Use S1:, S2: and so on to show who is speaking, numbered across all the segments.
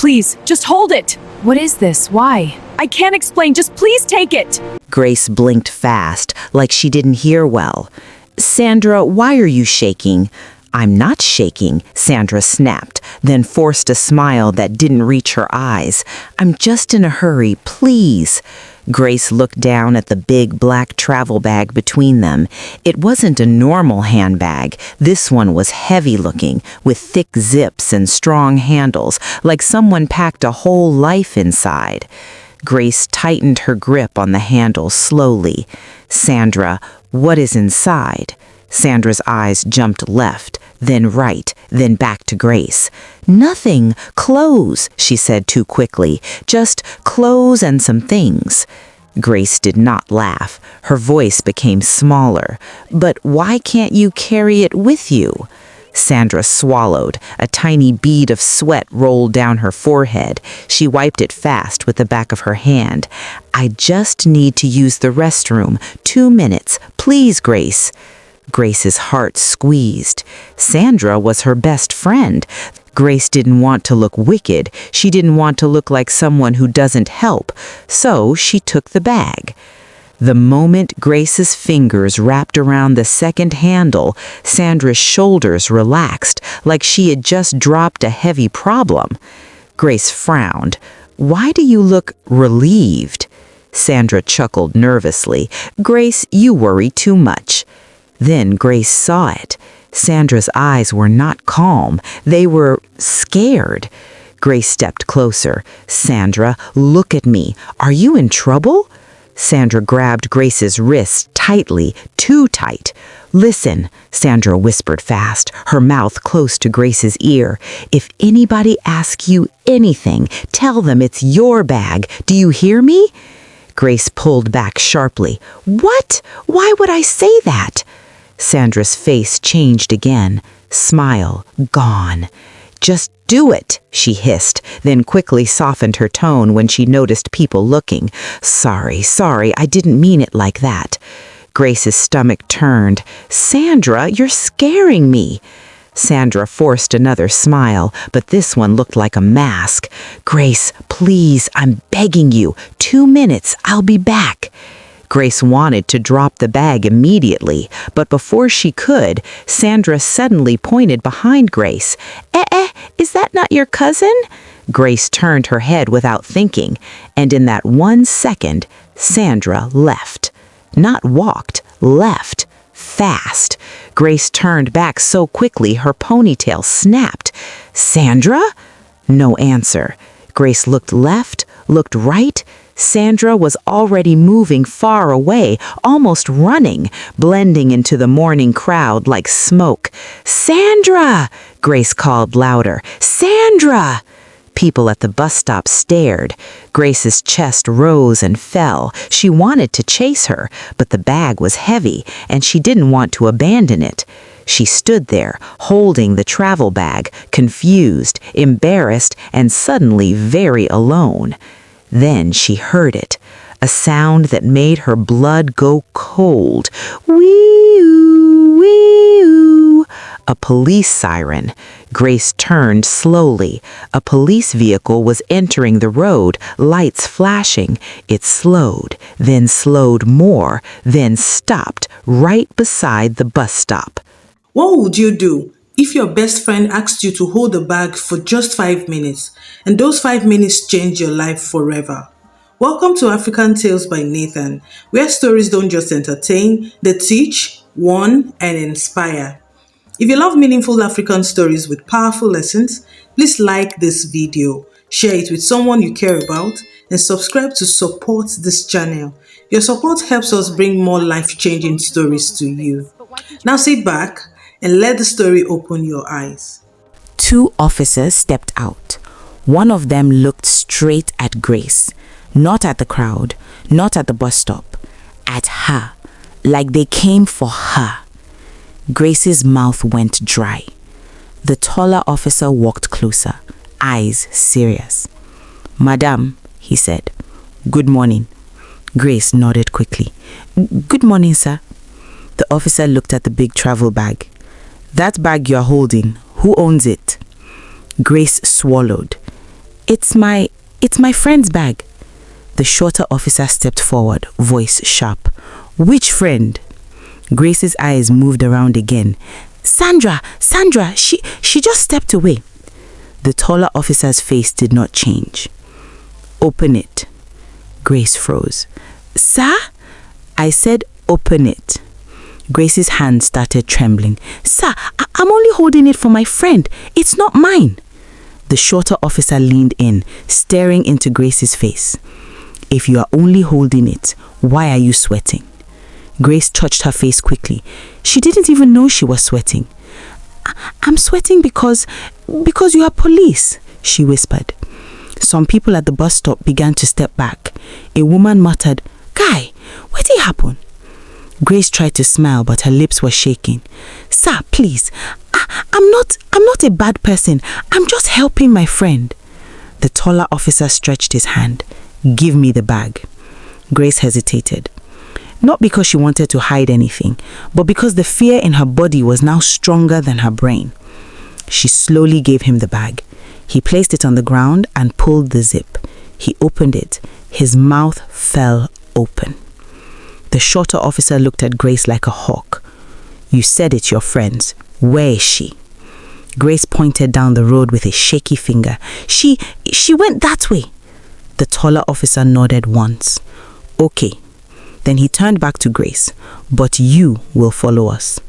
S1: Please, just hold it.
S2: What is this? Why?
S1: I can't explain, just please take it.
S3: Grace blinked fast, like she didn't hear well. Sandra, why are you shaking? I'm not shaking, Sandra snapped, then forced a smile that didn't reach her eyes. I'm just in a hurry, please. Grace looked down at the big black travel bag between them. It wasn't a normal handbag. This one was heavy-looking, with thick zips and strong handles, like someone packed a whole life inside. Grace tightened her grip on the handle slowly. Sandra, what is inside? Sandra's eyes jumped left, then right, then back to Grace. Nothing. Clothes, she said too quickly. Just clothes and some things. Grace did not laugh. Her voice became smaller. But why can't you carry it with you? Sandra swallowed. A tiny bead of sweat rolled down her forehead. She wiped it fast with the back of her hand. I just need to use the restroom. 2 minutes. Please, Grace. Grace's heart squeezed. Sandra was her best friend. Grace didn't want to look wicked. She didn't want to look like someone who doesn't help. So she took the bag. The moment Grace's fingers wrapped around the second handle, Sandra's shoulders relaxed, like she had just dropped a heavy problem. Grace frowned. Why do you look relieved? Sandra chuckled nervously. Grace, you worry too much. Then Grace saw it. Sandra's eyes were not calm. They were scared. Grace stepped closer. Sandra, look at me. Are you in trouble? Sandra grabbed Grace's wrist tightly, too tight. Listen, Sandra whispered fast, her mouth close to Grace's ear. If anybody asks you anything, tell them it's your bag. Do you hear me? Grace pulled back sharply. What? Why would I say that? Sandra's face changed again. Smile gone. Just do it, she hissed, then quickly softened her tone when she noticed people looking. Sorry, I didn't mean it like that. Grace's stomach turned. Sandra, you're scaring me. Sandra forced another smile, but this one looked like a mask. Grace, please, I'm begging you. 2 minutes, I'll be back. Grace wanted to drop the bag immediately, but before she could, Sandra suddenly pointed behind Grace. Is that not your cousin? Grace turned her head without thinking, and in that 1 second, Sandra left. Not walked, left. Fast. Grace turned back so quickly her ponytail snapped. Sandra? No answer. Grace looked left, looked right. Sandra was already moving far away, almost running, blending into the morning crowd like smoke. Sandra! Grace called louder. Sandra! People at the bus stop stared. Grace's chest rose and fell. She wanted to chase her, but the bag was heavy, and she didn't want to abandon it. She stood there, holding the travel bag, confused, embarrassed, and suddenly very alone. Then she heard it, a sound that made her blood go cold. Wee-oo, wee-oo. A police siren. Grace turned slowly. A police vehicle was entering the road, lights flashing. It slowed, then slowed more, then stopped right beside the bus stop.
S4: What would you do if your best friend asked you to hold a bag for just 5 minutes, and those 5 minutes change your life forever? Welcome to African Tales by Nathan, where stories don't just entertain, they teach, warn, and inspire. If you love meaningful African stories with powerful lessons, please like this video, share it with someone you care about, and subscribe to support this channel. Your support helps us bring more life-changing stories to you. Now sit back and let the story open your eyes.
S3: 2 officers stepped out. One of them looked straight at Grace, not at the crowd, not at the bus stop, at her, like they came for her. Grace's mouth went dry. The taller officer walked closer, eyes serious. Madam, he said, good morning. Grace nodded quickly. Good morning, sir. The officer looked at the big travel bag. That bag you're holding, who owns it? Grace swallowed. It's my friend's bag. The shorter officer stepped forward, voice sharp. Which friend? Grace's eyes moved around again. Sandra, she just stepped away. The taller officer's face did not change. Open it. Grace froze. Sir? I said open it. Grace's hand started trembling. Sir, I'm only holding it for my friend. It's not mine. The shorter officer leaned in, staring into Grace's face. If you are only holding it, why are you sweating? Grace touched her face quickly. She didn't even know she was sweating. I'm sweating because you are police, she whispered. Some people at the bus stop began to step back. A woman muttered, Guy, what did happen? Grace tried to smile, but her lips were shaking. Sir, please, I'm not a bad person. I'm just helping my friend. The taller officer stretched his hand. Give me the bag. Grace hesitated. Not because she wanted to hide anything, but because the fear in her body was now stronger than her brain. She slowly gave him the bag. He placed it on the ground and pulled the zip. He opened it. His mouth fell open. The shorter officer looked at Grace like a hawk. You said it's your friend's. Where is she? Grace pointed down the road with a shaky finger. She went that way. The taller officer nodded once. Okay. Then he turned back to Grace. But you will follow us.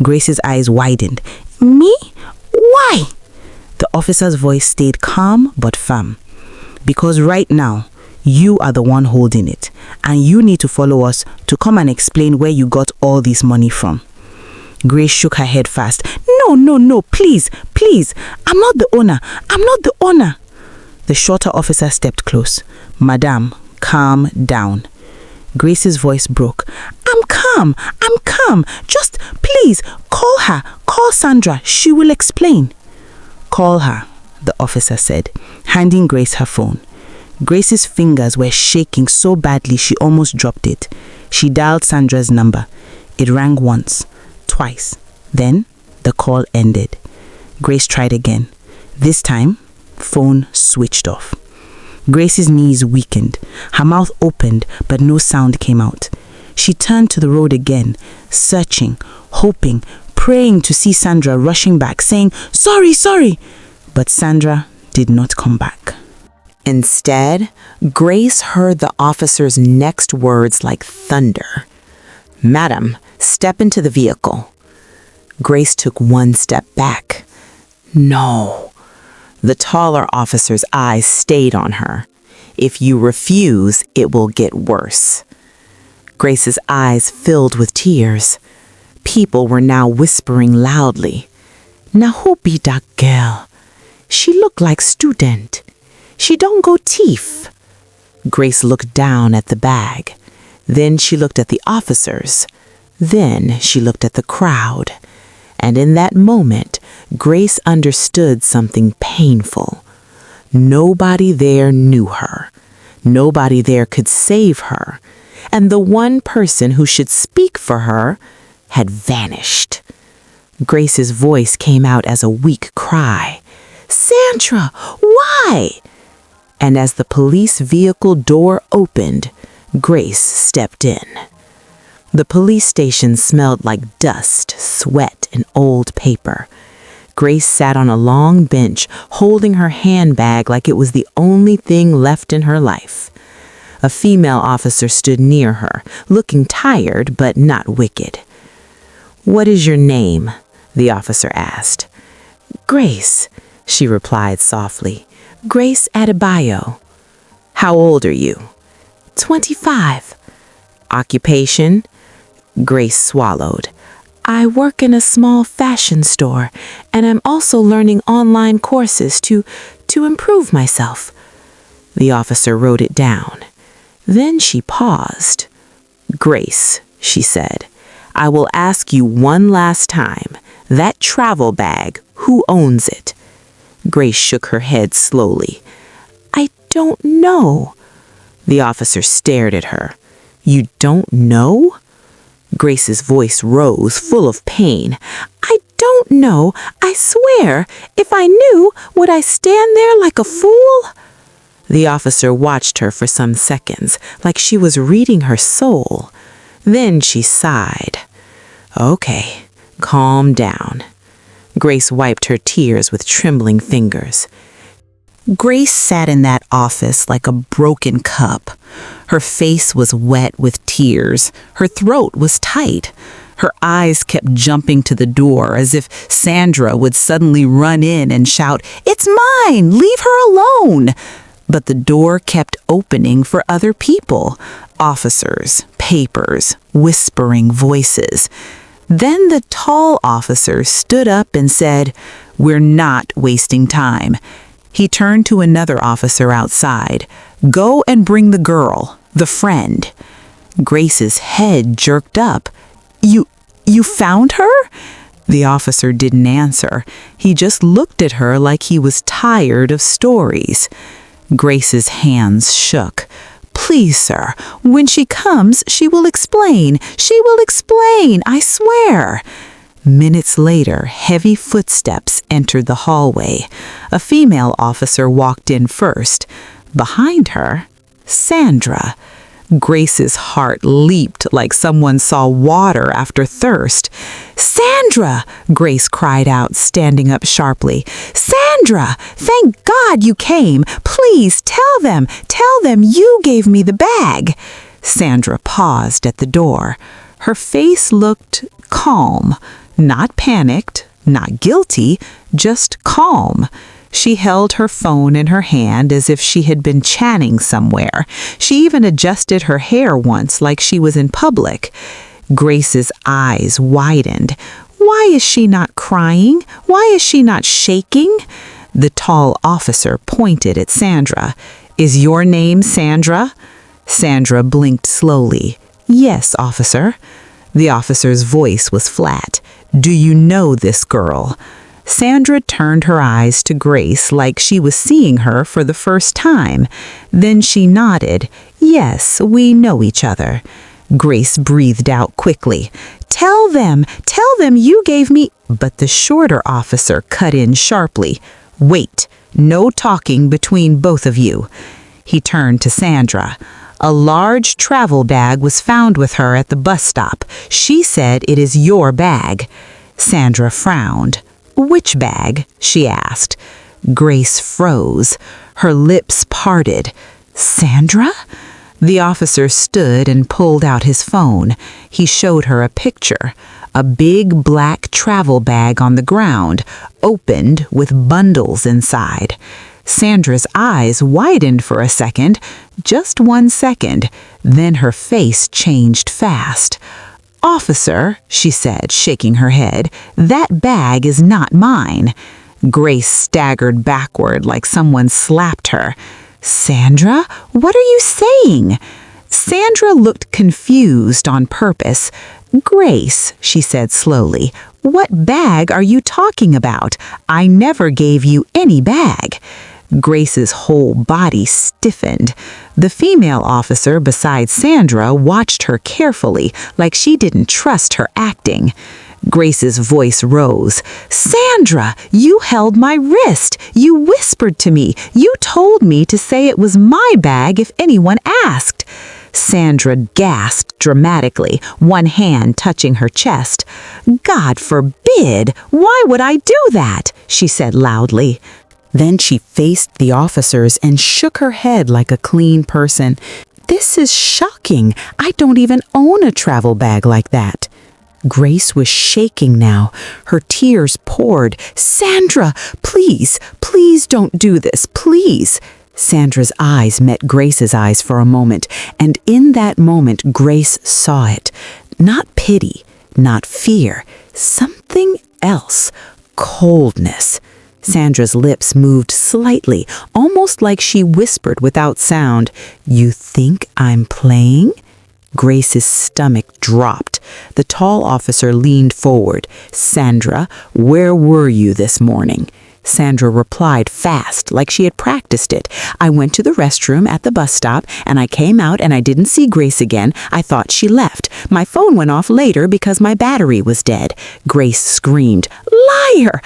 S3: Grace's eyes widened. Me? Why? The officer's voice stayed calm but firm. Because right now, you are the one holding it. And you need to follow us to come and explain where you got all this money from. Grace shook her head fast. No, please. I'm not the owner. The shorter officer stepped close. Madame, calm down. Grace's voice broke. I'm calm. Just please, call her. Call Sandra. She will explain. Call her, the officer said, handing Grace her phone. Grace's fingers were shaking so badly she almost dropped it. She dialed Sandra's number. It rang once, twice. Then the call ended. Grace tried again. This time, phone switched off. Grace's knees weakened. Her mouth opened, but no sound came out. She turned to the road again, searching, hoping, praying to see Sandra rushing back, saying, Sorry. But Sandra did not come back. Instead, Grace heard the officer's next words like thunder. Madam, step into the vehicle. Grace took one step back. No. The taller officer's eyes stayed on her. If you refuse, it will get worse. Grace's eyes filled with tears. People were now whispering loudly. Now who be that girl? She look like student. She don't go thief. Grace looked down at the bag. Then she looked at the officers. Then she looked at the crowd. And in that moment, Grace understood something painful. Nobody there knew her. Nobody there could save her. And the one person who should speak for her had vanished. Grace's voice came out as a weak cry. Sandra, why? And as the police vehicle door opened, Grace stepped in. The police station smelled like dust, sweat, and old paper. Grace sat on a long bench, holding her handbag like it was the only thing left in her life. A female officer stood near her, looking tired but not wicked. What is your name? The officer asked. Grace, she replied softly. Grace Adebayo. How old are you? 25. Occupation? Grace swallowed. I work in a small fashion store, and I'm also learning online courses to improve myself. The officer wrote it down. Then she paused. Grace, she said, I will ask you one last time. That travel bag, who owns it? Grace shook her head slowly. I don't know. The officer stared at her. You don't know? Grace's voice rose, full of pain. I don't don't know. I swear, if I knew, would I stand there like a fool? The officer watched her for some seconds, like she was reading her soul. Then she sighed. Okay, calm down. Grace wiped her tears with trembling fingers. Grace sat in that office like a broken cup. Her face was wet with tears. Her throat was tight. Her eyes kept jumping to the door as if Sandra would suddenly run in and shout, "It's mine! Leave her alone!" But the door kept opening for other people. Officers, papers, whispering voices. Then the tall officer stood up and said, "We're not wasting time." He turned to another officer outside. "Go and bring the girl, the friend." Grace's head jerked up. You found her?" The officer didn't answer. He just looked at her like he was tired of stories. Grace's hands shook. "Please, sir, when she comes, she will explain. She will explain, I swear." Minutes later, heavy footsteps entered the hallway. A female officer walked in first. Behind her, Sandra. Grace's heart leaped like someone saw water after thirst. "Sandra!" Grace cried out, standing up sharply. "Sandra! Thank God you came! Please tell them you gave me the bag!" Sandra paused at the door. Her face looked calm, not panicked, not guilty, just calm. She held her phone in her hand as if she had been chatting somewhere. She even adjusted her hair once like she was in public. Grace's eyes widened. Why is she not crying? Why is she not shaking? The tall officer pointed at Sandra. "Is your name Sandra?" Sandra blinked slowly. "Yes, officer." The officer's voice was flat. "Do you know this girl?" Sandra turned her eyes to Grace like she was seeing her for the first time. Then she nodded. "Yes, we know each other." Grace breathed out quickly. Tell them you gave me—" But the shorter officer cut in sharply. "Wait, no talking between both of you." He turned to Sandra. "A large travel bag was found with her at the bus stop. She said it is your bag." Sandra frowned. "Which bag?" she asked. Grace froze. Her lips parted. "Sandra?" The officer stood and pulled out his phone. He showed her a picture. A big black travel bag on the ground, opened with bundles inside. Sandra's eyes widened for a second, just 1 second. Then her face changed fast. "Officer," she said, shaking her head, "that bag is not mine." Grace staggered backward like someone slapped her. "Sandra, what are you saying?" Sandra looked confused on purpose. "Grace," she said slowly, "what bag are you talking about? I never gave you any bag." Grace's whole body stiffened. The female officer beside Sandra watched her carefully, like she didn't trust her acting. Grace's voice rose. "Sandra, you held my wrist. You whispered to me. You told me to say it was my bag if anyone asked." Sandra gasped dramatically, one hand touching her chest. "God forbid! Why would I do that?" she said loudly. Then she faced the officers and shook her head like a clean person. "This is shocking. I don't even own a travel bag like that." Grace was shaking now. Her tears poured. "Sandra, please don't do this, please." Sandra's eyes met Grace's eyes for a moment, and in that moment Grace saw it. Not pity, not fear, something else. Coldness. Sandra's lips moved slightly, almost like she whispered without sound. "You think I'm playing?" Grace's stomach dropped. The tall officer leaned forward. "Sandra, where were you this morning?" Sandra replied fast, like she had practiced it. I went to the restroom at the bus stop, and I came out and I didn't see Grace again. I thought she left. My phone went off later because my battery was dead. Grace screamed, "Liar!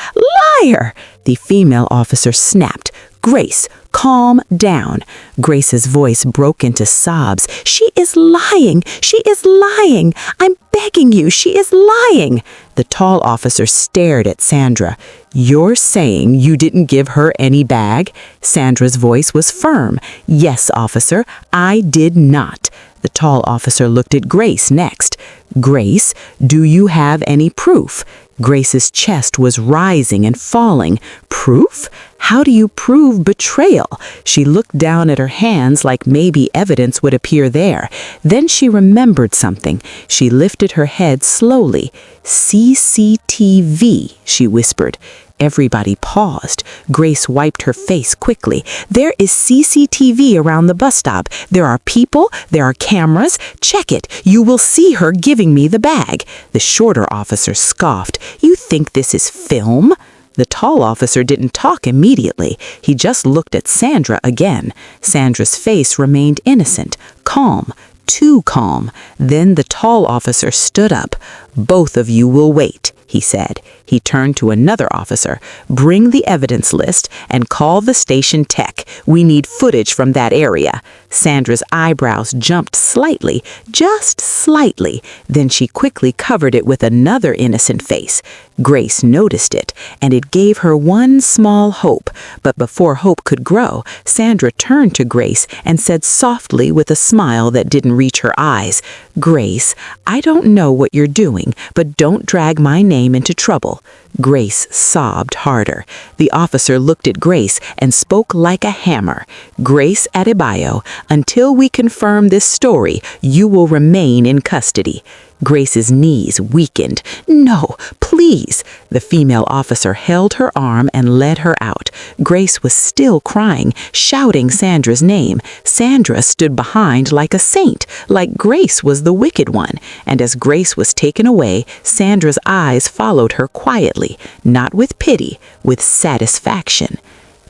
S3: Liar!" The female officer snapped, "Grace, calm down." Grace's voice broke into sobs. "She is lying! She is lying! I'm begging you, she is lying!" The tall officer stared at Sandra. "You're saying you didn't give her any bag?" Sandra's voice was firm. "Yes, officer, I did not." The tall officer looked at Grace next. "Grace, do you have any proof?" Grace's chest was rising and falling. "Proof? How do you prove betrayal?" She looked down at her hands like maybe evidence would appear there. Then she remembered something. She lifted her head slowly. "CCTV," she whispered. Everybody paused. Grace wiped her face quickly. "There is CCTV around the bus stop. There are people, there are cameras. Check it. You will see her giving me the bag." The shorter officer scoffed. "You think this is film?" The tall officer didn't talk immediately. He just looked at Sandra again. Sandra's face remained innocent, calm, too calm. Then the tall officer stood up. "Both of you will wait," he said. He turned to another officer. "Bring the evidence list and call the station tech. We need footage from that area." Sandra's eyebrows jumped slightly, just slightly. Then she quickly covered it with another innocent face. Grace noticed it, and it gave her one small hope. But before hope could grow, Sandra turned to Grace and said softly with a smile that didn't reach her eyes, "Grace, I don't know what you're doing, but don't drag my name into trouble." Grace sobbed harder. The officer looked at Grace and spoke like a hammer. "Grace Adebayo, until we confirm this story, you will remain in custody." Grace's knees weakened. "No, please." The female officer held her arm and led her out. Grace was still crying, shouting Sandra's name. Sandra stood behind like a saint, like Grace was the wicked one. And as Grace was taken away, Sandra's eyes followed her quietly, not with pity, with satisfaction.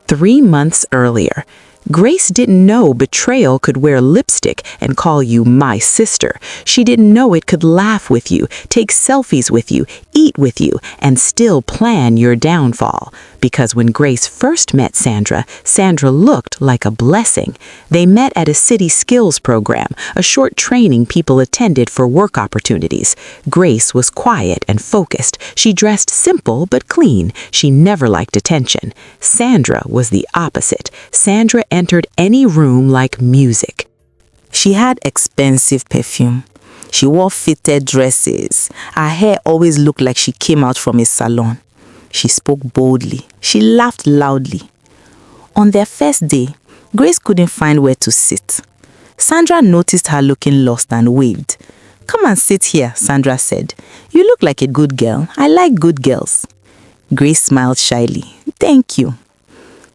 S3: 3 months earlier, Grace didn't know betrayal could wear lipstick and call you my sister. She didn't know it could laugh with you, take selfies with you, eat with you, and still plan your downfall. Because when Grace first met Sandra, Sandra looked like a blessing. They met at a city skills program, a short training people attended for work opportunities. Grace was quiet and focused. She dressed simple but clean. She never liked attention. Sandra was the opposite. Sandra entered any room like music.
S5: She had expensive perfume. She wore fitted dresses. Her hair always looked like she came out from a salon. She spoke boldly. She laughed loudly. On their first day, Grace couldn't find where to sit. Sandra noticed her looking lost and waved. "Come and sit here," Sandra said. "You look like a good girl. I like good girls." Grace smiled shyly. "Thank you."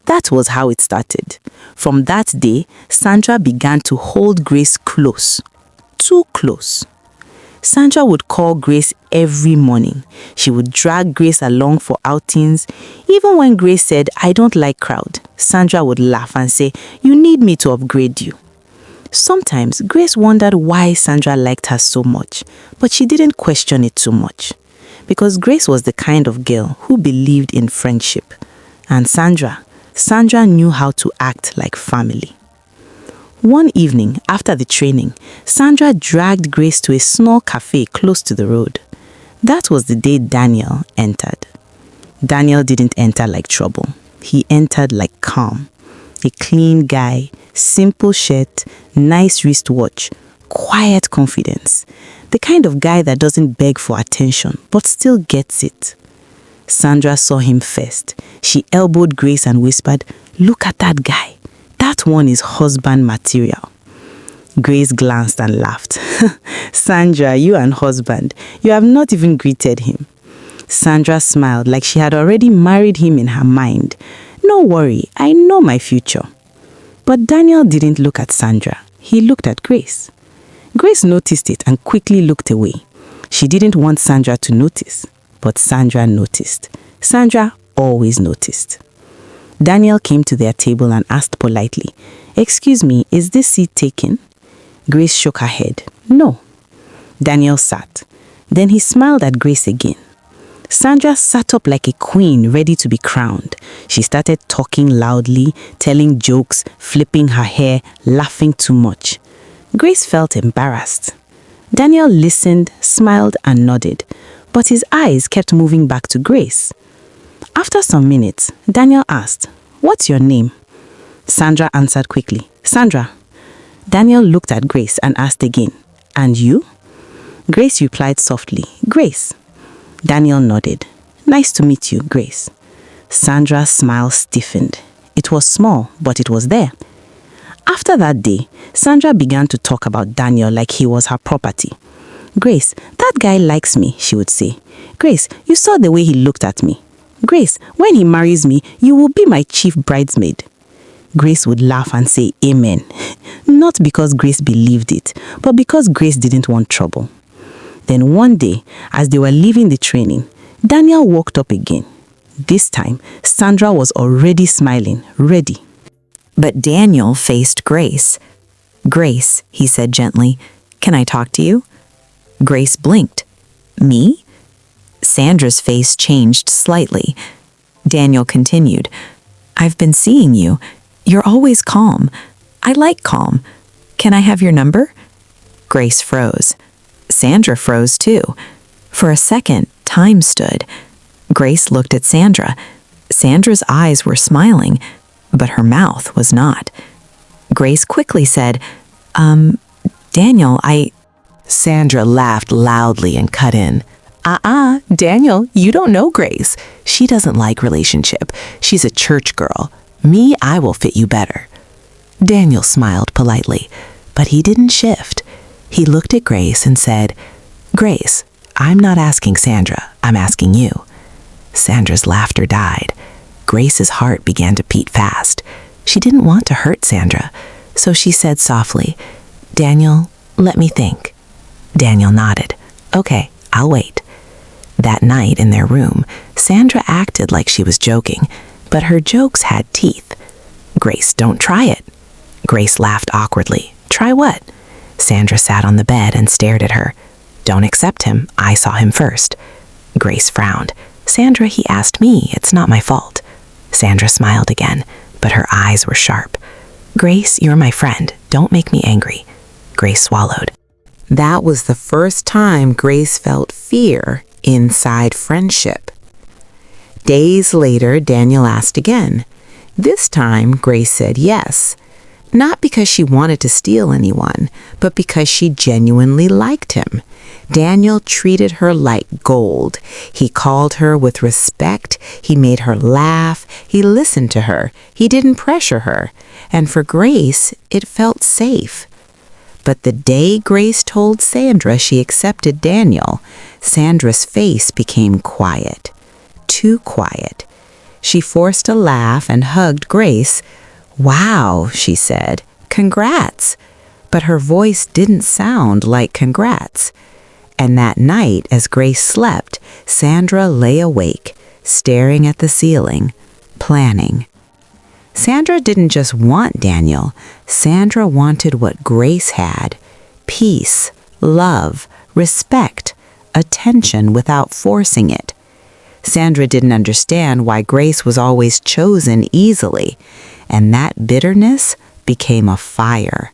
S5: That was how it started. From that day, Sandra began to hold Grace close. Too close. Sandra would call Grace every morning. She would drag Grace along for outings. Even when Grace said, "I don't like crowd," Sandra would laugh and say, "You need me to upgrade you." Sometimes Grace wondered why Sandra liked her so much, but she didn't question it too much. Because Grace was the kind of girl who believed in friendship. And Sandra knew how to act like family. One evening, after the training, Sandra dragged Grace to a small cafe close to the road. That was the day Daniel entered. Daniel didn't enter like trouble. He entered like calm. A clean guy, simple shirt, nice wristwatch, quiet confidence. The kind of guy that doesn't beg for attention, but still gets it. Sandra saw him first. She elbowed Grace and whispered, "Look at that guy. That one is husband material." Grace glanced and laughed. "Sandra, you and husband, you have not even greeted him." Sandra smiled like she had already married him in her mind. "No worry, I know my future." But Daniel didn't look at Sandra. He looked at Grace. Grace noticed it and quickly looked away. She didn't want Sandra to notice, but Sandra noticed. Sandra always noticed. Daniel came to their table and asked politely, "Excuse me, is this seat taken?" Grace shook her head. "No." Daniel sat. Then he smiled at Grace again. Sandra sat up like a queen ready to be crowned. She started talking loudly, telling jokes, flipping her hair, laughing too much. Grace felt embarrassed. Daniel listened, smiled and nodded, but his eyes kept moving back to Grace. After some minutes, Daniel asked, "What's your name?" Sandra answered quickly, "Sandra." Daniel looked at Grace and asked again, "And you?" Grace replied softly, "Grace." Daniel nodded. "Nice to meet you, Grace." Sandra's smile stiffened. It was small, but it was there. After that day, Sandra began to talk about Daniel like he was her property. "Grace, that guy likes me," she would say. "Grace, you saw the way he looked at me. Grace, when he marries me, you will be my chief bridesmaid." Grace would laugh and say amen. Not because Grace believed it, but because Grace didn't want trouble. Then one day, as they were leaving the training, Daniel walked up again. This time, Sandra was already smiling, ready.
S6: But Daniel faced Grace. "Grace," he said gently, "can I talk to you?" Grace blinked. "Me?" Sandra's face changed slightly. Daniel continued, "I've been seeing you. You're always calm. I like calm. Can I have your number?" Grace froze. Sandra froze too. For a second, time stood. Grace looked at Sandra. Sandra's eyes were smiling, but her mouth was not. Grace quickly said, Daniel,
S3: Sandra laughed loudly and cut in. Daniel, you don't know Grace. She doesn't like relationship. She's a church girl. Me, I will fit you better." Daniel smiled politely, but he didn't shift. He looked at Grace and said, "Grace, I'm not asking Sandra, I'm asking you." Sandra's laughter died. Grace's heart began to beat fast. She didn't want to hurt Sandra, so she said softly, "Daniel, let me think." Daniel nodded. "Okay, I'll wait." That night in their room, Sandra acted like she was joking, but her jokes had teeth. "Grace, don't try it." Grace laughed awkwardly. "Try what?" Sandra sat on the bed and stared at her. "Don't accept him. I saw him first." Grace frowned. "Sandra, he asked me. It's not my fault." Sandra smiled again, but her eyes were sharp. "Grace, you're my friend. Don't make me angry." Grace swallowed. That was the first time Grace felt fear inside friendship. Days later, Daniel asked again. This time, Grace said yes. Not because she wanted to steal anyone, but because she genuinely liked him. Daniel treated her like gold. He called her with respect. He made her laugh. He listened to her. He didn't pressure her. And for Grace, it felt safe. But the day Grace told Sandra she accepted Daniel, Sandra's face became quiet. Too quiet. She forced a laugh and hugged Grace. "Wow," she said, "congrats." But her voice didn't sound like congrats. And that night, as Grace slept, Sandra lay awake, staring at the ceiling, planning. Sandra didn't just want Daniel. Sandra wanted what Grace had: peace, love, respect, attention without forcing it. Sandra didn't understand why Grace was always chosen easily, and that bitterness became a fire.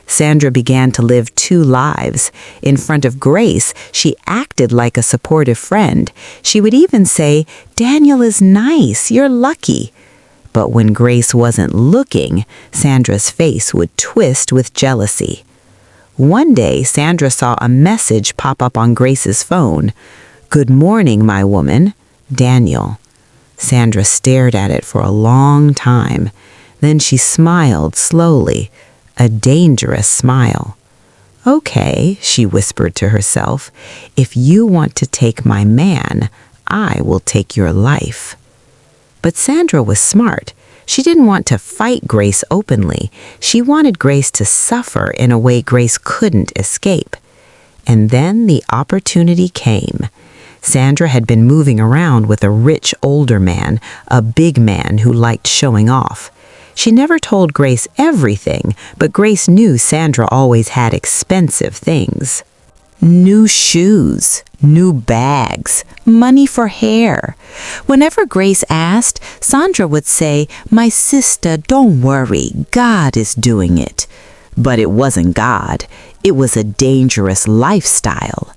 S3: Sandra began to live two lives. In front of Grace, she acted like a supportive friend. She would even say, "Daniel is nice, you're lucky." But when Grace wasn't looking, Sandra's face would twist with jealousy. One day, Sandra saw a message pop up on Grace's phone. "Good morning, my woman, Daniel." Sandra stared at it for a long time. Then she smiled slowly, a dangerous smile. "Okay," she whispered to herself, "if you want to take my man, I will take your life." But Sandra was smart. She didn't want to fight Grace openly. She wanted Grace to suffer in a way Grace couldn't escape. And then the opportunity came. Sandra had been moving around with a rich older man, a big man who liked showing off. She never told Grace everything, but Grace knew Sandra always had expensive things. New shoes, new bags, money for hair. Whenever Grace asked, Sandra would say, "My sister, don't worry, God is doing it." But it wasn't God. It was a dangerous lifestyle.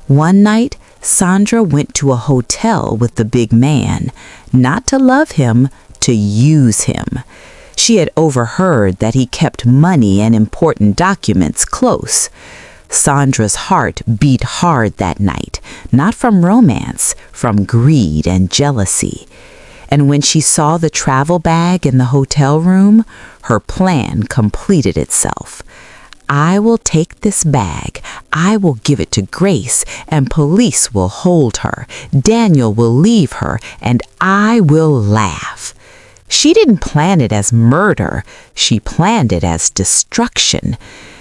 S3: One night, Sandra went to a hotel with the big man, not to love him, to use him. She had overheard that he kept money and important documents close. Sandra's heart beat hard that night, not from romance, from greed and jealousy. And when she saw the travel bag in the hotel room, her plan completed itself. I will take this bag, I will give it to Grace, and police will hold her. Daniel will leave her, and I will laugh. She didn't plan it as murder, she planned it as destruction.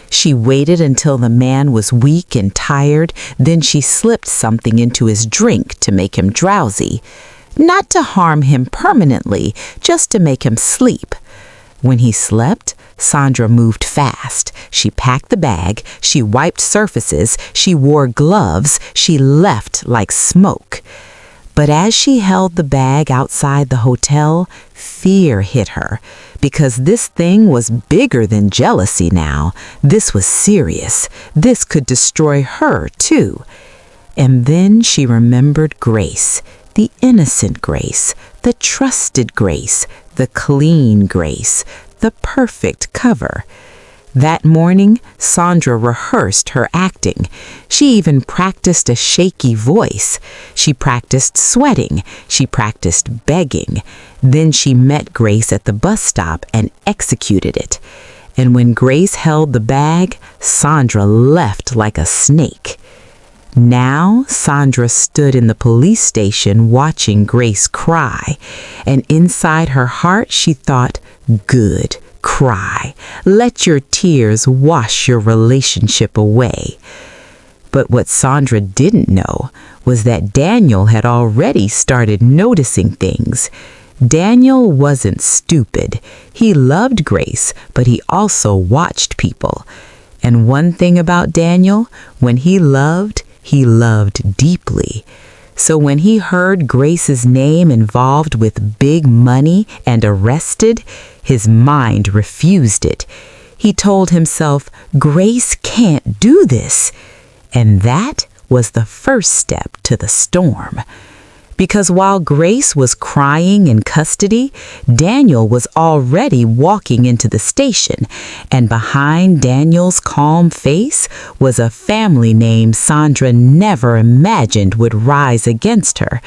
S3: She waited until the man was weak and tired, then she slipped something into his drink to make him drowsy. Not to harm him permanently, just to make him sleep. When he slept, Sandra moved fast. She packed the bag, she wiped surfaces, she wore gloves, she left like smoke. But as she held the bag outside the hotel, fear hit her, because this thing was bigger than jealousy now. This was serious. This could destroy her, too. And then she remembered Grace, the innocent Grace, the trusted Grace, the clean Grace, the perfect cover. That morning, Sandra rehearsed her acting. She even practiced a shaky voice. She practiced sweating. She practiced begging. Then she met Grace at the bus stop and executed it. And when Grace held the bag, Sandra left like a snake. Now, Sandra stood in the police station watching Grace cry, and inside her heart she thought, "Good. Cry. Let your tears wash your relationship away." But what Sandra didn't know was that Daniel had already started noticing things. Daniel wasn't stupid. He loved Grace, but he also watched people. And one thing about Daniel, when he loved deeply. So when he heard Grace's name involved with big money and arrested, his mind refused it. He told himself, Grace can't do this. And that was the first step to the storm. Because while Grace was crying in custody, Daniel was already walking into the station, and behind Daniel's calm face was a family name Sandra never imagined would rise against her,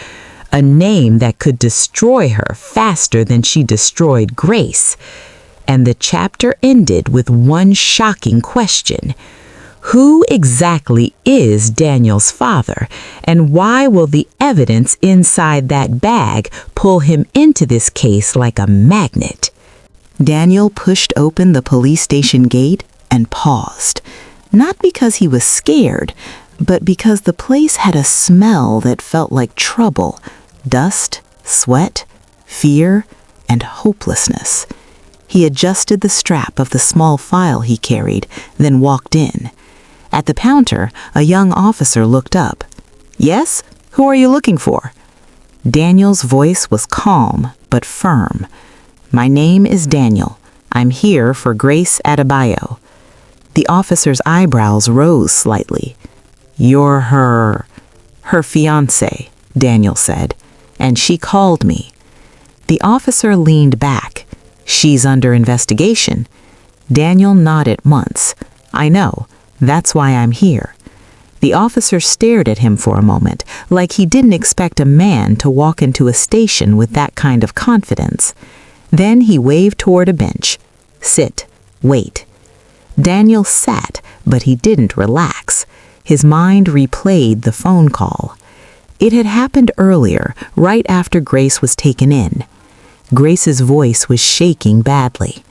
S3: a name that could destroy her faster than she destroyed Grace. And the chapter ended with one shocking question. Who exactly is Daniel's father, and why will the evidence inside that bag pull him into this case like a magnet? Daniel pushed open the police station gate and paused, not because he was scared, but because the place had a smell that felt like trouble, dust, sweat, fear, and hopelessness. He adjusted the strap of the small file he carried, then walked in. At the counter, a young officer looked up. "Yes? Who are you looking for?" Daniel's voice was calm but firm. "My name is Daniel. I'm here for Grace Adebayo." The officer's eyebrows rose slightly. "You're her fiancé," Daniel said, "and she called me." The officer leaned back. "She's under investigation." Daniel nodded once. "I know. That's why I'm here." The officer stared at him for a moment, like he didn't expect a man to walk into a station with that kind of confidence. Then he waved toward a bench. "Sit. Wait." Daniel sat, but he didn't relax. His mind replayed the phone call. It had happened earlier, right after Grace was taken in. Grace's voice was shaking badly.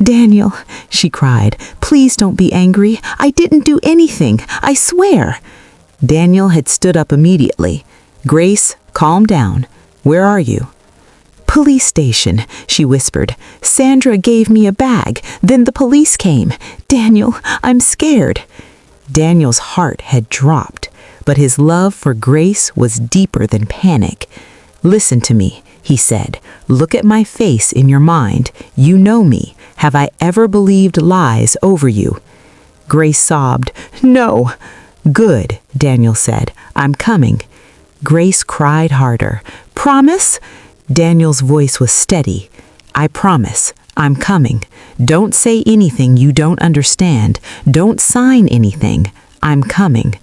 S3: "Daniel," she cried, "please don't be angry. I didn't do anything. I swear."
S5: Daniel had stood up immediately. Grace, calm down. Where are you? Police station, she whispered. Sandra gave me a bag. Then the police came. Daniel, I'm scared. Daniel's heart had dropped, but his love for Grace was deeper than panic. Listen to me, he said. Look at my face in your mind. You know me. Have I ever believed lies over you? Grace sobbed. No. Good, Daniel said. I'm coming. Grace cried harder. Promise? Daniel's voice was steady. I promise. I'm coming. Don't say anything you don't understand. Don't sign anything. I'm coming.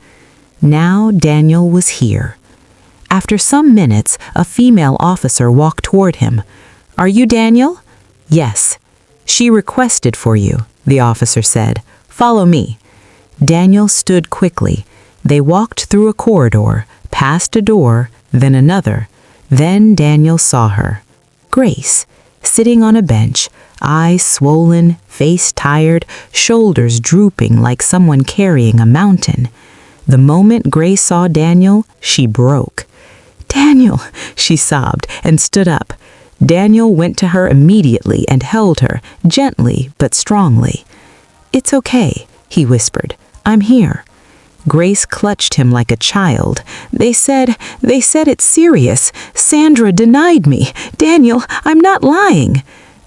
S5: Now Daniel was here. After some minutes, a female officer walked toward him. Are you Daniel? Yes. She requested for you, the officer said. Follow me. Daniel stood quickly. They walked through a corridor, past a door, then another. Then Daniel saw her. Grace, sitting on a bench, eyes swollen, face tired, shoulders drooping like someone carrying a mountain. The moment Grace saw Daniel, she broke. Daniel, she sobbed and stood up. Daniel went to her immediately and held her, gently but strongly. It's okay, he whispered. I'm here. Grace clutched him like a child. They said it's serious. Sandra denied me. Daniel, I'm not lying.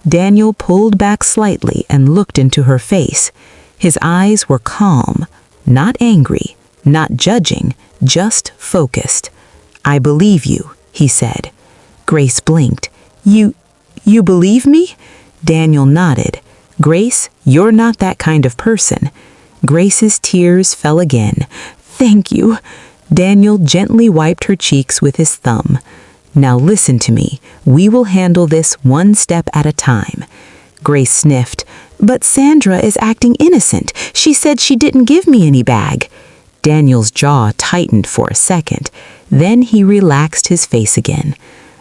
S5: Daniel pulled back slightly and looked into her face. His eyes were calm, not angry, not judging, just focused. I believe you, he said. Grace blinked. You believe me? Daniel nodded. Grace, you're not that kind of person. Grace's tears fell again. Thank you. Daniel gently wiped her cheeks with his thumb. Now listen to me. We will handle this one step at a time. Grace sniffed. But Sandra is acting innocent. She said she didn't give me any bag. Daniel's jaw tightened for a second. Then he relaxed his face again.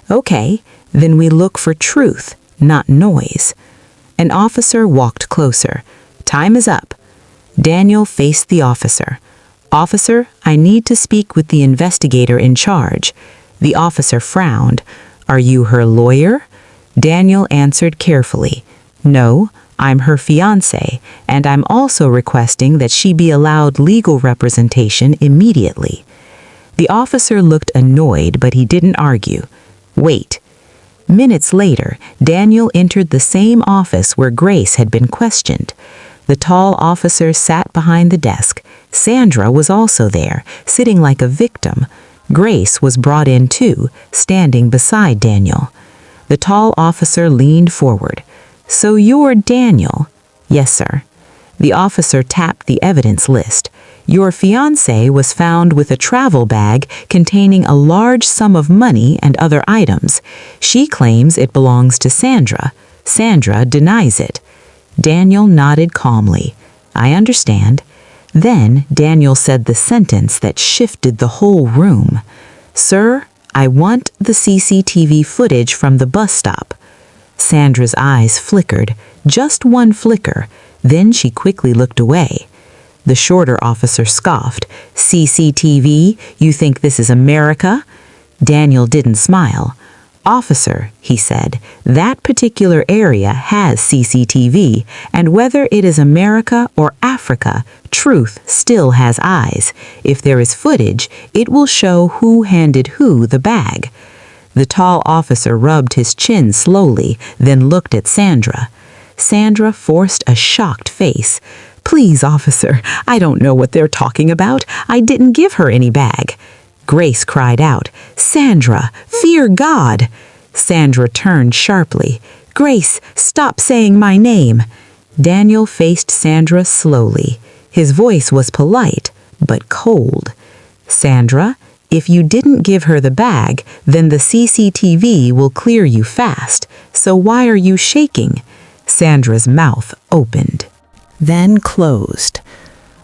S5: Okay, then we look for truth, not noise. An officer walked closer. Time is up. Daniel faced the officer. Officer, I need to speak with the investigator in charge. The officer frowned. Are you her lawyer? Daniel answered carefully. No, I'm her fiancé, and I'm also requesting that she be allowed legal representation immediately. The officer looked annoyed, but he didn't argue. Wait. Minutes later, Daniel entered the same office where Grace had been questioned. The tall officer sat behind the desk. Sandra was also there, sitting like a victim. Grace was brought in too, standing beside Daniel. The tall officer leaned forward. So you're Daniel? Yes, sir. The officer tapped the evidence list. Your fiancé was found with a travel bag containing a large sum of money and other items. She claims it belongs to Sandra. Sandra denies it. Daniel nodded calmly. I understand. Then Daniel said the sentence that shifted the whole room. Sir, I want the CCTV footage from the bus stop. Sandra's eyes flickered, just one flicker. Then she quickly looked away. The shorter officer scoffed. CCTV? You think this is America? Daniel didn't smile. Officer, he said, that particular area has CCTV, and whether it is America or Africa, truth still has eyes. If there is footage, it will show who handed who the bag. The tall officer rubbed his chin slowly, then looked at Sandra. Sandra forced a shocked face. Please, officer, I don't know what they're talking about. I didn't give her any bag. Grace cried out, Sandra, fear God! Sandra turned sharply. Grace, stop saying my name. Daniel faced Sandra slowly. His voice was polite, but cold. Sandra, if you didn't give her the bag, then the CCTV will clear you fast. So why are you shaking? Sandra's mouth opened, then closed.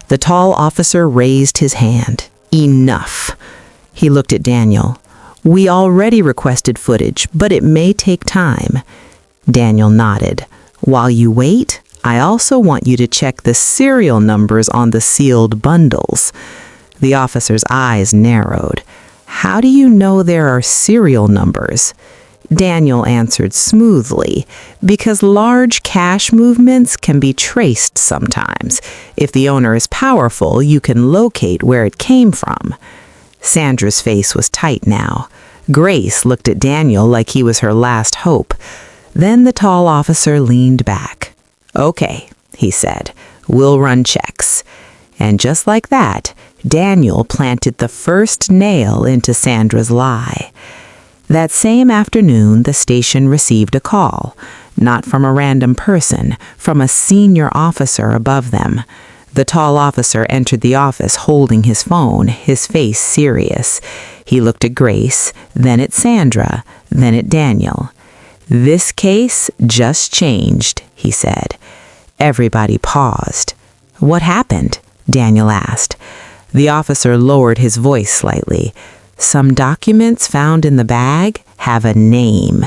S5: The tall officer raised his hand. Enough. He looked at Daniel. We already requested footage, but it may take time. Daniel nodded. While you wait, I also want you to check the serial numbers on the sealed bundles.
S3: The officer's eyes narrowed. "How do you know there are serial numbers?" Daniel answered smoothly, "Because large cash movements can be traced sometimes. If the owner is powerful, you can locate where it came from." Sandra's face was tight now. Grace looked at Daniel like he was her last hope. Then the tall officer leaned back. "Okay," he said, "we'll run checks." And just like that, Daniel planted the first nail into Sandra's lie. That same afternoon, the station received a call, not from a random person, from a senior officer above them. The tall officer entered the office holding his phone, his face serious. He looked at Grace, then at Sandra, then at Daniel. "This case just changed," he said. Everybody paused. "What happened?" Daniel asked. The officer lowered his voice slightly. "Some documents found in the bag have a name."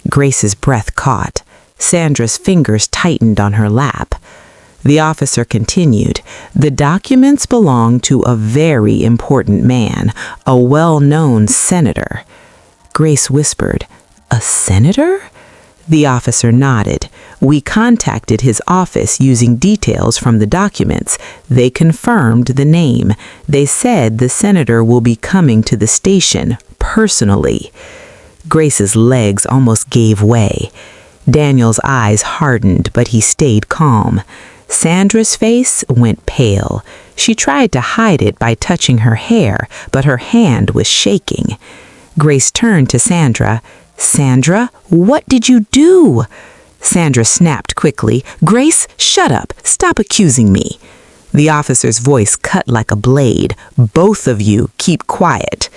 S3: Grace's breath caught. Sandra's fingers tightened on her lap. The officer continued, "The documents belong to a very important man, a well-known senator." Grace whispered, "A senator?" The officer nodded. "We contacted his office using details from the documents. They confirmed the name. They said the senator will be coming to the station personally." Grace's legs almost gave way. Daniel's eyes hardened, but he stayed calm. Sandra's face went pale. She tried to hide it by touching her hair, but her hand was shaking. Grace turned to Sandra. "Sandra, what did you do?" Sandra snapped quickly. "Grace, shut up. Stop accusing me." The officer's voice cut like a blade. "Both of you, keep quiet."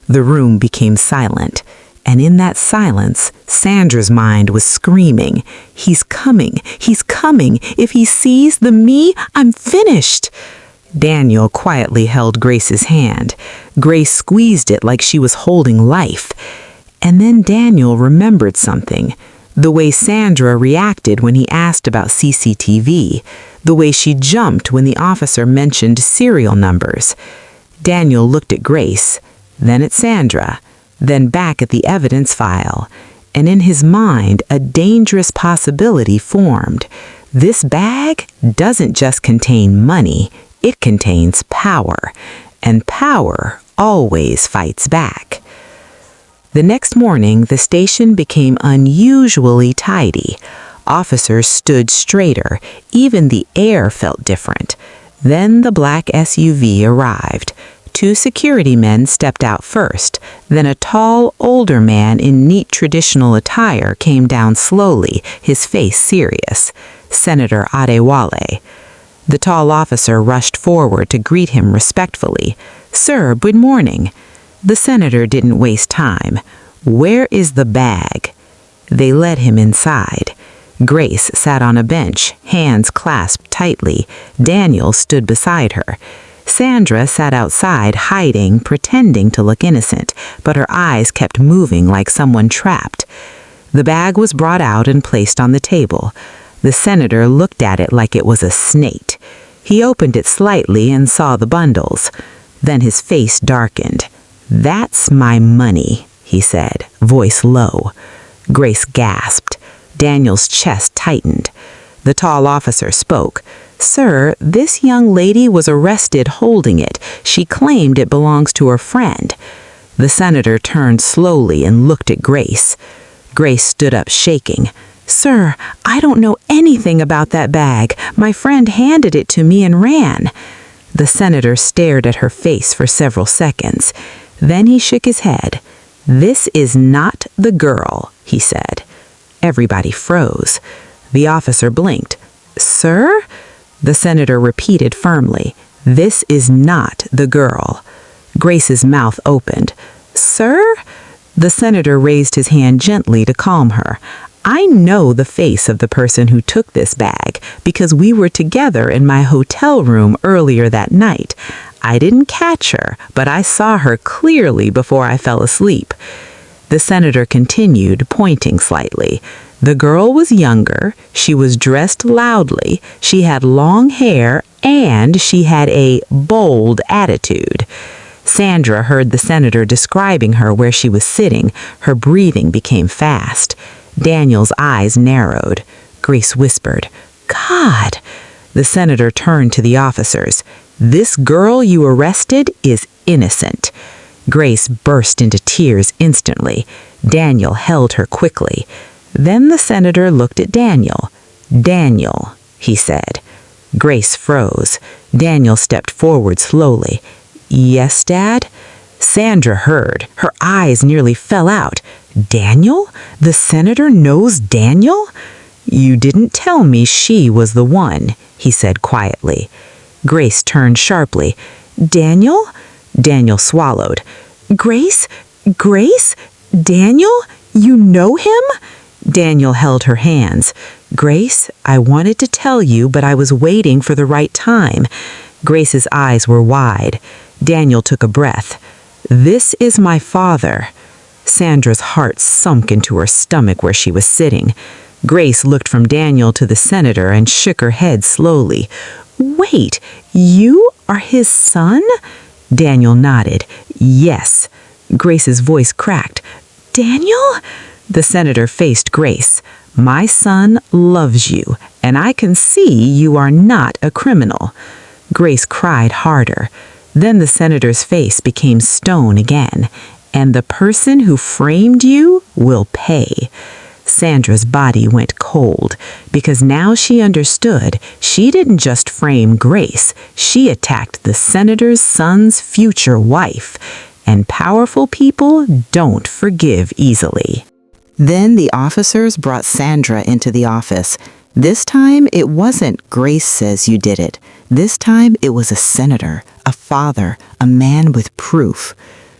S3: The room became silent. And in that silence, Sandra's mind was screaming, "He's coming! He's coming! If he sees the me, I'm finished!" Daniel quietly held Grace's hand. Grace squeezed it like she was holding life. And then Daniel remembered something. The way Sandra reacted when he asked about CCTV. The way she jumped when the officer mentioned serial numbers. Daniel looked at Grace, then at Sandra, then back at the evidence file. And in his mind, a dangerous possibility formed. This bag doesn't just contain money, it contains power. And power always fights back. The next morning, the station became unusually tidy. Officers stood straighter. Even the air felt different. Then the black SUV arrived. 2 security men stepped out first. Then a tall, older man in neat traditional attire came down slowly, his face serious. Senator Adewale. The tall officer rushed forward to greet him respectfully. "Sir, good morning." The senator didn't waste time. "Where is the bag?" They led him inside. Grace sat on a bench, hands clasped tightly. Daniel stood beside her. Sandra sat outside, hiding, pretending to look innocent, but her eyes kept moving like someone trapped. The bag was brought out and placed on the table. The senator looked at it like it was a snake. He opened it slightly and saw the bundles. Then his face darkened. "That's my money," he said, voice low. Grace gasped. Daniel's chest tightened. The tall officer spoke. "Sir, this young lady was arrested holding it. She claimed it belongs to her friend." The senator turned slowly and looked at Grace. Grace stood up shaking. "Sir, I don't know anything about that bag. My friend handed it to me and ran." The senator stared at her face for several seconds. Then he shook his head. "This is not the girl," he said. Everybody froze. The officer blinked. "Sir?" The senator repeated firmly. "This is not the girl." Grace's mouth opened. "Sir?" The senator raised his hand gently to calm her. "I know the face of the person who took this bag because we were together in my hotel room earlier that night. I didn't catch her, but I saw her clearly before I fell asleep." The senator continued, pointing slightly. The girl was younger, she was dressed loudly, she had long hair, and she had a bold attitude. Sandra heard the senator describing her where she was sitting. Her breathing became fast. Daniel's eyes narrowed. Grace whispered, "God!" The senator turned to the officers. "This girl you arrested is innocent." Grace burst into tears instantly. Daniel held her quickly. Then the senator looked at Daniel. "Daniel," he said. Grace froze. Daniel stepped forward slowly. "Yes, Dad?" Sandra heard. Her eyes nearly fell out. "Daniel? The senator knows Daniel?" "You didn't tell me she was the one," he said quietly. Grace turned sharply. "Daniel?" Daniel swallowed. "Grace? Grace? Daniel? You know him?" Daniel held her hands. "Grace, I wanted to tell you, but I was waiting for the right time." Grace's eyes were wide. Daniel took a breath. "This is my father." Sandra's heart sunk into her stomach where she was sitting. Grace looked from Daniel to the senator and shook her head slowly. "Wait, you are his son?" Daniel nodded. "Yes." Grace's voice cracked. "Daniel?" The senator faced Grace. "My son loves you, and I can see you are not a criminal." Grace cried harder. Then the senator's face became stone again. "And the person who framed you will pay." Sandra's body went cold, because now she understood she didn't just frame Grace, she attacked the senator's son's future wife. And powerful people don't forgive easily. Then the officers brought Sandra into the office. This time it wasn't "Grace says you did it." This time it was a senator, a father, a man with proof.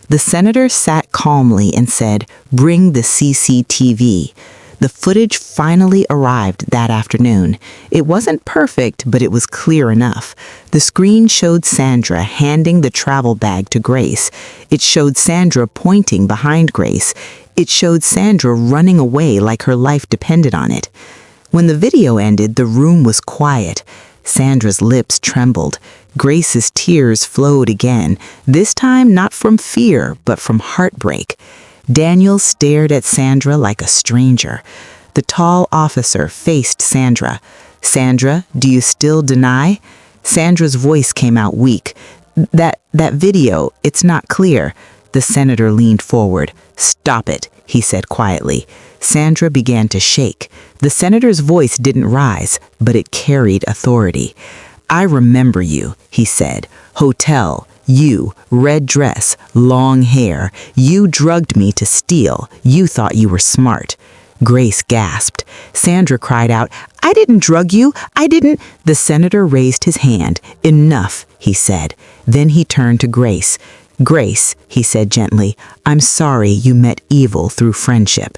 S3: The senator sat calmly and said, "Bring the CCTV." The footage finally arrived that afternoon. It wasn't perfect, but it was clear enough. The screen showed Sandra handing the travel bag to Grace. It showed Sandra pointing behind Grace. It showed Sandra running away like her life depended on it. When the video ended, the room was quiet. Sandra's lips trembled. Grace's tears flowed again, this time not from fear, but from heartbreak. Daniel stared at Sandra like a stranger. The tall officer faced Sandra. "Sandra, do you still deny?" Sandra's voice came out weak. That video, it's not clear." The senator leaned forward. "Stop it," he said quietly. Sandra began to shake. The senator's voice didn't rise, but it carried authority. "I remember you," he said. "Hotel. You, red dress, long hair. You drugged me to steal. You thought you were smart." Grace gasped. Sandra cried out, "I didn't drug you. I didn't." The senator raised his hand. "Enough," he said. Then he turned to Grace. "Grace," he said gently, "I'm sorry you met evil through friendship."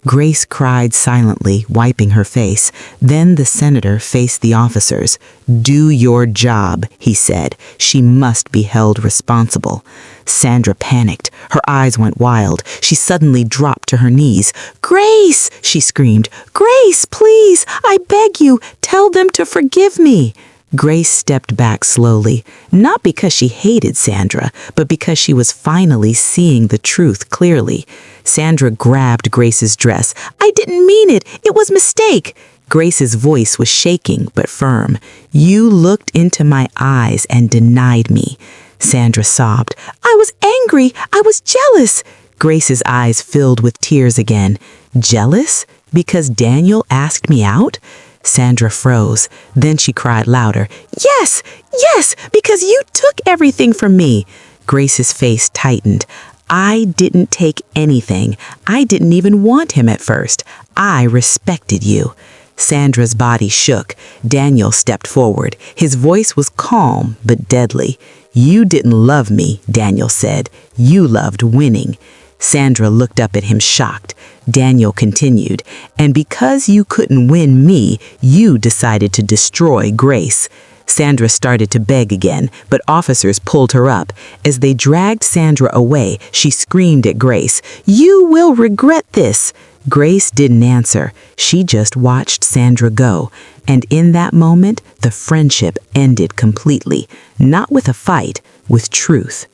S3: Grace cried silently, wiping her face. Then the senator faced the officers. "Do your job," he said. "She must be held responsible." Sandra panicked. Her eyes went wild. She suddenly dropped to her knees. "Grace!" she screamed. "Grace, please! I beg you! Tell them to forgive me!" Grace stepped back slowly, not because she hated Sandra, but because she was finally seeing the truth clearly. Sandra grabbed Grace's dress. "I didn't mean it. It was a mistake." Grace's voice was shaking but firm. "You looked into my eyes and denied me." Sandra sobbed. "I was angry. I was jealous." Grace's eyes filled with tears again. "Jealous? Because Daniel asked me out?" Sandra froze. Then she cried louder. "Yes! Yes! Because you took everything from me!" Grace's face tightened. "I didn't take anything. I didn't even want him at first. I respected you." Sandra's body shook. Daniel stepped forward. His voice was calm but deadly. "You didn't love me," Daniel said. "You loved winning." Sandra looked up at him shocked. Daniel continued, "And because you couldn't win me, you decided to destroy Grace." Sandra started to beg again, but officers pulled her up. As they dragged Sandra away, she screamed at Grace, "You will regret this!" Grace didn't answer. She just watched Sandra go. And in that moment, the friendship ended completely. Not with a fight, with truth.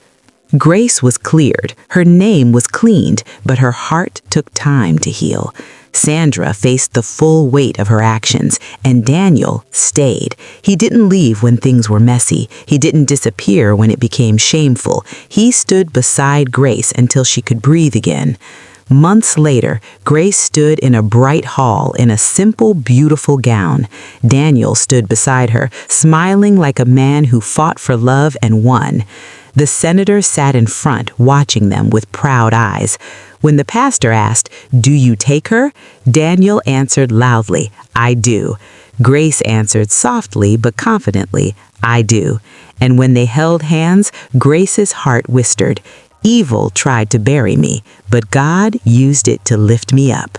S3: Grace was cleared, her name was cleaned, but her heart took time to heal. Sandra faced the full weight of her actions, and Daniel stayed. He didn't leave when things were messy. He didn't disappear when it became shameful. He stood beside Grace until she could breathe again. Months later, Grace stood in a bright hall in a simple, beautiful gown. Daniel stood beside her, smiling like a man who fought for love and won. The senator sat in front, watching them with proud eyes. When the pastor asked, "Do you take her?" Daniel answered loudly, "I do." Grace answered softly but confidently, "I do." And when they held hands, Grace's heart whispered, "Evil tried to bury me, but God used it to lift me up."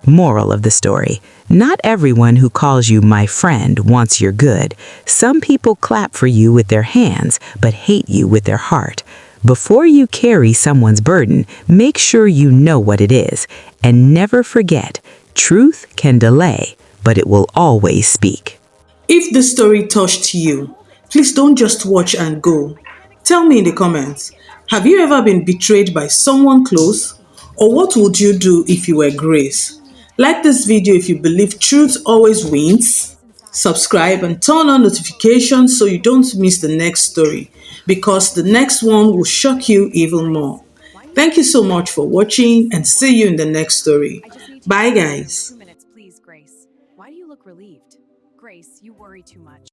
S3: Moral of the story: not everyone who calls you my friend wants your good. Some people clap for you with their hands, but hate you with their heart. Before you carry someone's burden, make sure you know what it is. And never forget, truth can delay, but it will always speak.
S4: If this story touched you, please don't just watch and go. Tell me in the comments, have you ever been betrayed by someone close? Or what would you do if you were Grace? Like this video if you believe truth always wins. Subscribe and turn on notifications so you don't miss the next story, because the next one will shock you even more. Thank you so much for watching, and see you in the next story. Bye guys.
S1: 2 minutes, please, Grace. Why do you look relieved? Grace, you worry too much.